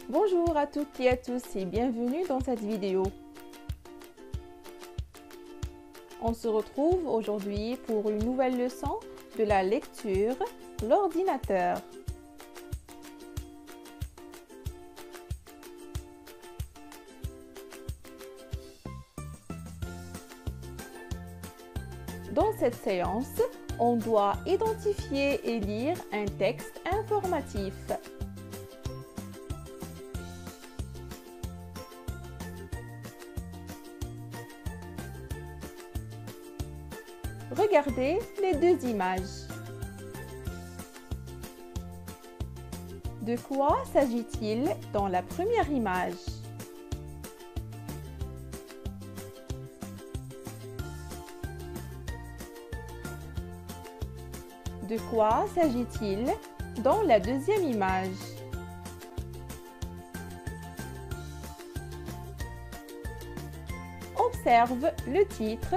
Bonjour à toutes et à tous et bienvenue dans cette vidéo. On se retrouve aujourd'hui pour une nouvelle leçon de la lecture, l'ordinateur. Dans cette séance, on doit identifier et lire un texte informatif. Regardez les deux images. De quoi s'agit-il dans la première image? De quoi s'agit-il dans la deuxième image? Observe le titre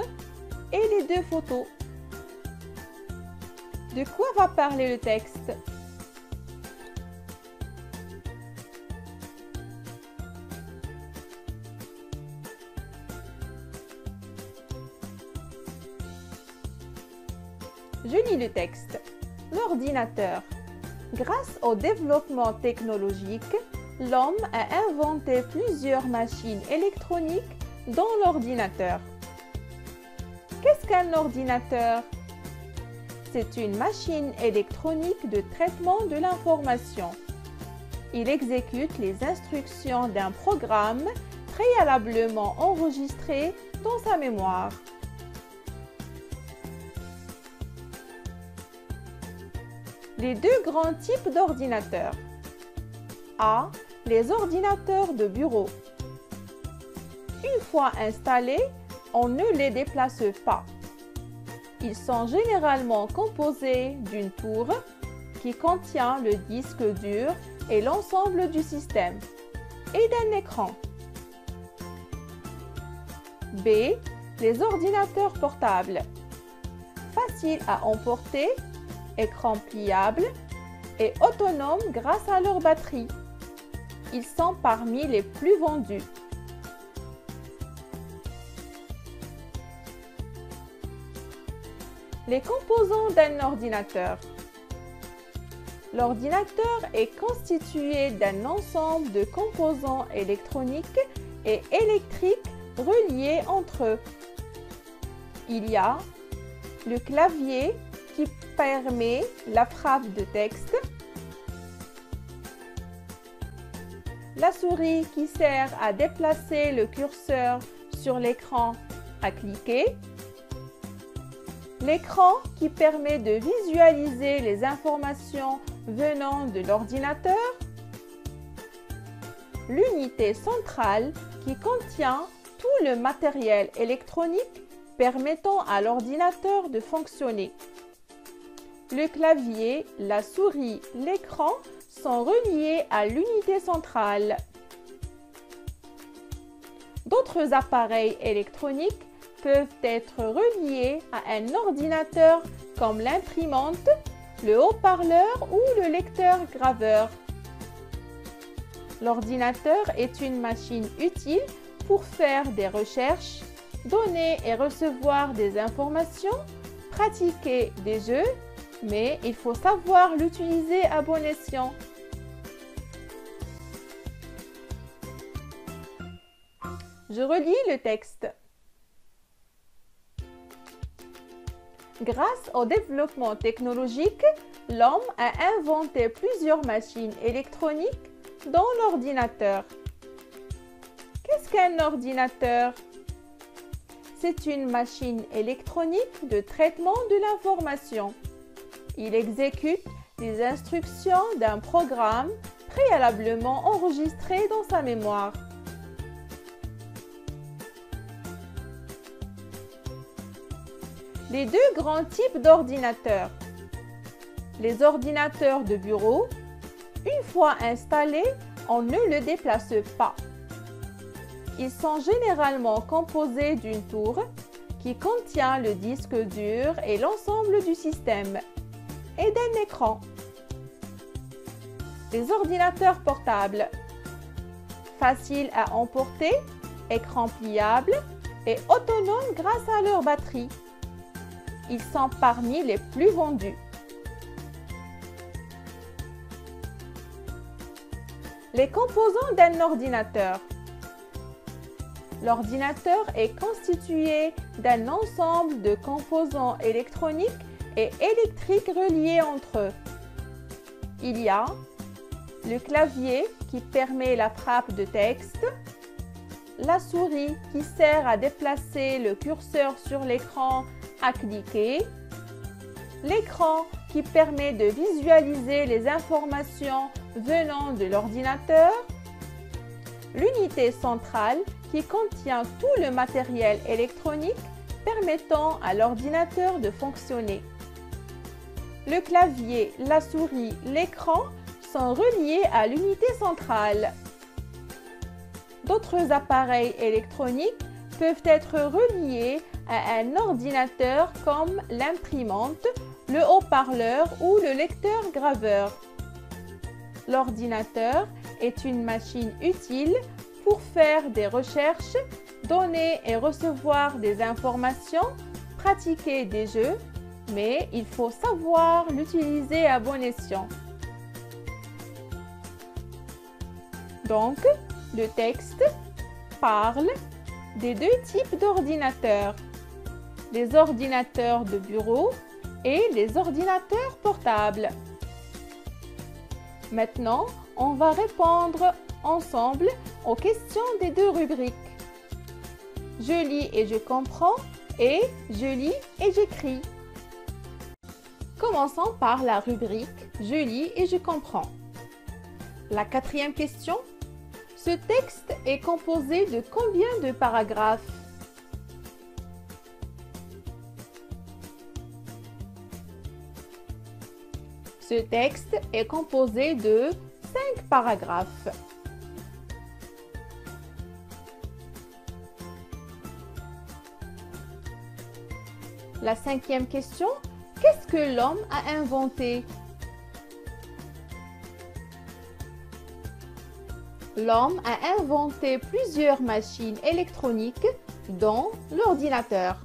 et les deux photos. De quoi va parler le texte? Je lis le texte. L'ordinateur. Grâce au développement technologique, l'homme a inventé plusieurs machines électroniques dont l'ordinateur. Qu'est-ce qu'un ordinateur? C'est une machine électronique de traitement de l'information. Il exécute les instructions d'un programme préalablement enregistré dans sa mémoire. Les deux grands types d'ordinateurs. A. Les ordinateurs de bureau. Une fois installés, on ne les déplace pas. Ils sont généralement composés d'une tour qui contient le disque dur et l'ensemble du système, et d'un écran. B. Les ordinateurs portables. Faciles à emporter, écran pliable et autonomes grâce à leur batterie. Ils sont parmi les plus vendus. Les composants d'un ordinateur. L'ordinateur est constitué d'un ensemble de composants électroniques et électriques reliés entre eux. Il y a le clavier qui permet la frappe de texte, la souris qui sert à déplacer le curseur sur l'écran à cliquer, l'écran qui permet de visualiser les informations venant de l'ordinateur, l'unité centrale qui contient tout le matériel électronique permettant à l'ordinateur de fonctionner. Le clavier, la souris, l'écran sont reliés à l'unité centrale. D'autres appareils électroniques peuvent être reliés à un ordinateur comme l'imprimante, le haut-parleur ou le lecteur-graveur. L'ordinateur est une machine utile pour faire des recherches, donner et recevoir des informations, pratiquer des jeux, mais il faut savoir l'utiliser à bon escient. Je relis le texte. Grâce au développement technologique, l'homme a inventé plusieurs machines électroniques, dont l'ordinateur. Qu'est-ce qu'un ordinateur? C'est une machine électronique de traitement de l'information. Il exécute les instructions d'un programme préalablement enregistré dans sa mémoire. Les deux grands types d'ordinateurs. Les ordinateurs de bureau. Une fois installés, on ne le déplace pas. Ils sont généralement composés d'une tour qui contient le disque dur et l'ensemble du système, et d'un écran. Les ordinateurs portables. faciles à emporter, écran pliable et autonomes grâce à leur batterie. Ils sont parmi les plus vendus. Les composants d'un ordinateur. L'ordinateur est constitué d'un ensemble de composants électroniques et électriques reliés entre eux. Il y a le clavier qui permet la frappe de texte, la souris qui sert à déplacer le curseur sur l'écran à cliquer, l'écran qui permet de visualiser les informations venant de l'ordinateur, l'unité centrale qui contient tout le matériel électronique permettant à l'ordinateur de fonctionner. Le clavier, la souris, l'écran sont reliés à l'unité centrale. D'autres appareils électroniques peuvent être reliés à un ordinateur comme l'imprimante, le haut-parleur ou le lecteur-graveur. L'ordinateur est une machine utile pour faire des recherches, donner et recevoir des informations, pratiquer des jeux, mais il faut savoir l'utiliser à bon escient. Donc, le texte parle des deux types d'ordinateurs, les ordinateurs de bureau et les ordinateurs portables. Maintenant, on va répondre ensemble aux questions des deux rubriques. Je lis et je comprends et je lis et j'écris. Commençons par la rubrique « Je lis et je comprends ». La quatrième question. Ce texte est composé de combien de paragraphes? Ce texte est composé de 5 paragraphes. La cinquième question. Qu'est-ce que l'homme a inventé? L'homme a inventé plusieurs machines électroniques, dont l'ordinateur.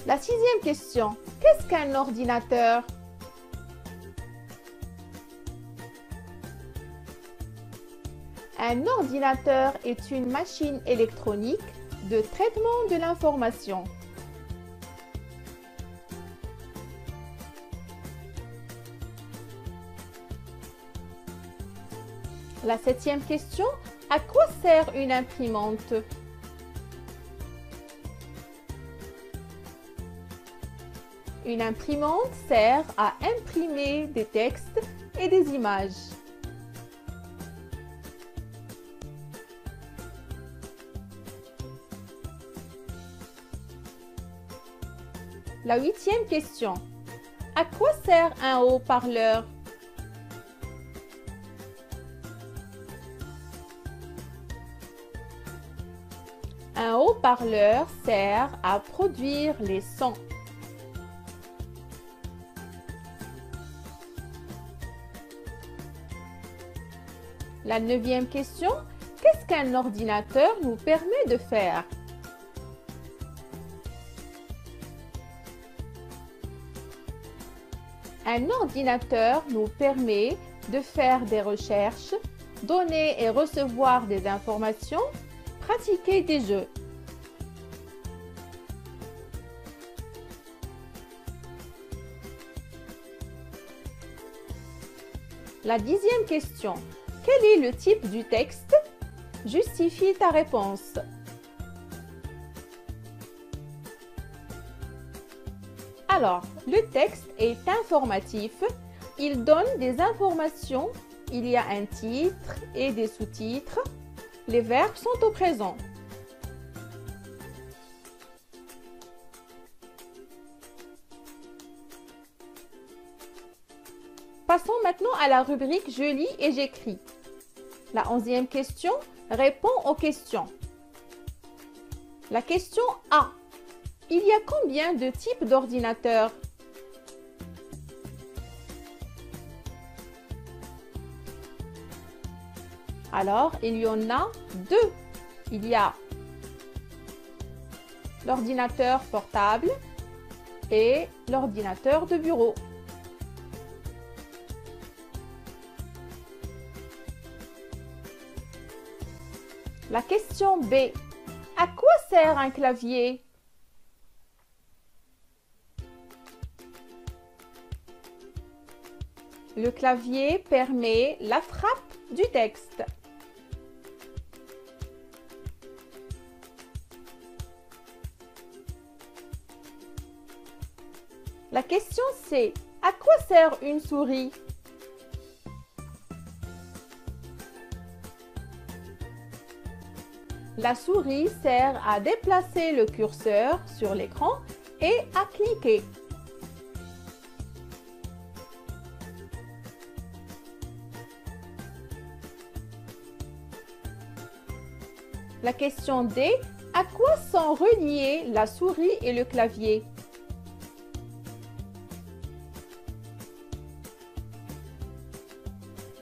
La sixième question. Qu'est-ce qu'un ordinateur? Un ordinateur est une machine électronique de traitement de l'information. La septième question. À quoi sert une imprimante? Une imprimante sert à imprimer des textes et des images. La huitième question. À quoi sert un haut-parleur? Un haut-parleur sert à produire les sons. La neuvième question. Qu'est-ce qu'un ordinateur nous permet de faire? Un ordinateur nous permet de faire des recherches, donner et recevoir des informations, pratiquer des jeux. La dixième question. Quel est le type du texte? Justifie ta réponse. Alors, le texte est informatif. Il donne des informations. Il y a un titre et des sous-titres. Les verbes sont au présent. Passons maintenant à la rubrique « Je lis et j'écris ». La 11e question répond aux questions. La question A. Il y a combien de types d'ordinateurs? Alors, il y en a deux. Il y a l'ordinateur portable et l'ordinateur de bureau. La question B. À quoi sert un clavier? Le clavier permet la frappe du texte. La question C. À quoi sert une souris? La souris sert à déplacer le curseur sur l'écran et à cliquer. La question D. À quoi sont reliés la souris et le clavier?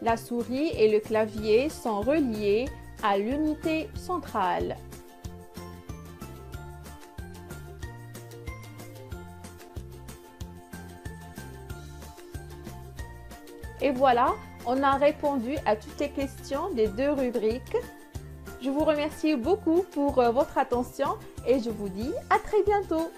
La souris et le clavier sont reliés à l'unité centrale. Et voilà, on a répondu à toutes les questions des deux rubriques. Je vous remercie beaucoup pour votre attention et je vous dis à très bientôt.